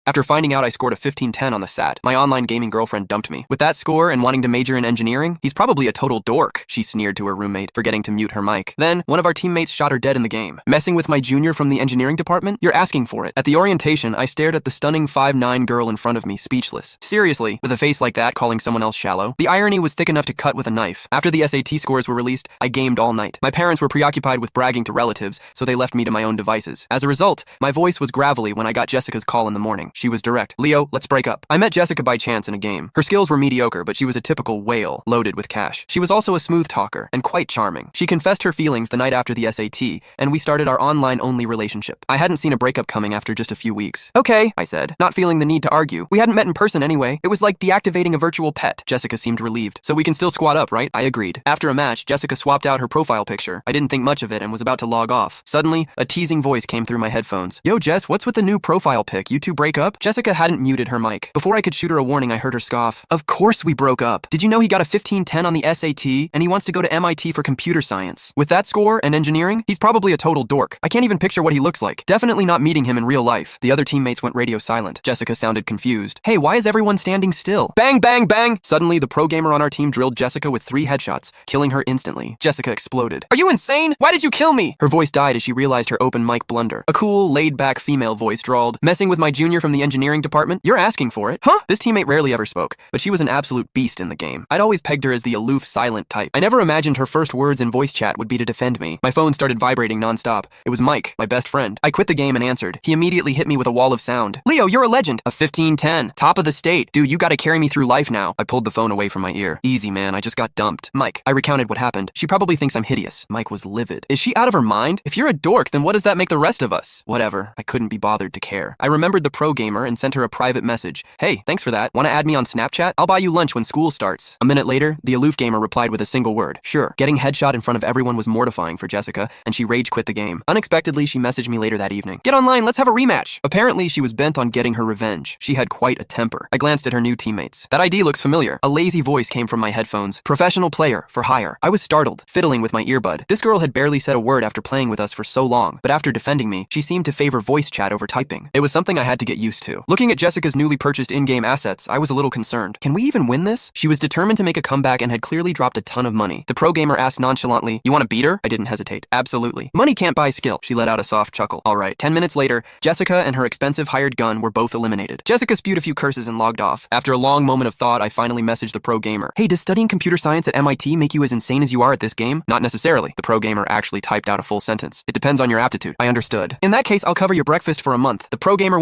After finding out I scored a 1510 on the SAT, my online gaming girlfriend dumped me. With that score and wanting to major in engineering, he's probably a total dork, she sneered to her roommate, forgetting to mute her mic. Then, one of our teammates shot her dead in the game. Messing with my junior from the engineering department? You're asking for it. At the orientation, I stared at the stunning 5'9" girl in front of me, speechless. Seriously, with a face like that, calling someone else shallow? The irony was thick enough to cut with a knife. After the SAT scores were released, I gamed all night. My parents were preoccupied with bragging to relatives, so they left me to my own devices. As a result, my voice was gravelly when I got Jessica's call in the morning. She was direct. Leo, let's break up. I met Jessica by chance in a game. Her skills were mediocre, but she was a typical whale, loaded with cash. She was also a smooth talker, and quite charming. She confessed her feelings the night after the SAT, and we started our online-only relationship. I hadn't seen a breakup coming after just a few weeks. Okay, I said, not feeling the need to argue. We hadn't met in person anyway. It was like deactivating a virtual pet. Jessica seemed relieved. So we can still squat up, right? I agreed. After a match, Jessica swapped out her profile picture. I didn't think much of it and was about to log off. Suddenly, a teasing voice came through my headphones. Yo, Jess, what's with the new profile pic? You two break up? Jessica hadn't muted her mic. Before I could shoot her a warning, I heard her scoff. Of course we broke up. Did you know he got a 1510 on the SAT and he wants to go to MIT for computer science? With that score and engineering, he's probably a total dork. I can't even picture what he looks like. Definitely not meeting him in real life. The other teammates went radio silent. Jessica sounded confused. Hey, why is everyone standing still? Bang, bang, bang! Suddenly, the pro gamer on our team drilled Jessica with 3 headshots, killing her instantly. Jessica exploded. Are you insane? Why did you kill me? Her voice died as she realized her open mic blunder. A cool, laid-back female voice drawled, messing with my junior from the engineering department? You're asking for it. Huh? This teammate rarely ever spoke, but she was an absolute beast in the game. I'd always pegged her as the aloof, silent type. I never imagined her first words in voice chat would be to defend me. My phone started vibrating nonstop. It was Mike, my best friend. I quit the game and answered. He immediately hit me with a wall of sound. Leo, you're a legend. A 1510. Top of the state. Dude, you gotta carry me through life now. I pulled the phone away from my ear. Easy, man. I just got dumped. Mike. I recounted what happened. She probably thinks I'm hideous. Mike was livid. Is she out of her mind? If you're a dork, then what does that make the rest of us? Whatever. I couldn't be bothered to care. I remembered the pro gamer and sent her a private message. Hey, thanks for that. Wanna add me on Snapchat? I'll buy you lunch when school starts. A minute later, the aloof gamer replied with a single word. Sure. Getting headshot in front of everyone was mortifying for Jessica, and she rage quit the game. Unexpectedly, she messaged me later that evening. Get online, let's have a rematch. Apparently, she was bent on getting her revenge. She had quite a temper. I glanced at her new teammates. That ID looks familiar. A lazy voice came from my headphones. Professional player, for hire. I was startled, fiddling with my earbud. This girl had barely said a word after playing with us for so long, but after defending me, she seemed to favor voice chat over typing. It was something I had to get used to. Looking at Jessica's newly purchased in-game assets, I was a little concerned. Can we even win this? She was determined to make a comeback and had clearly dropped a ton of money. The pro gamer asked nonchalantly, you want to beat her? I didn't hesitate. Absolutely. Money can't buy skill. She let out a soft chuckle. All right. 10 minutes later, Jessica and her expensive hired gun were both eliminated. Jessica spewed a few curses and logged off. After a long moment of thought, I finally messaged the pro gamer. Hey, does studying computer science at MIT make you as insane as you are at this game? Not necessarily. The pro gamer actually typed out a full sentence. It depends on your aptitude. I understood. In that case, I'll cover your breakfast for a month. The pro gamer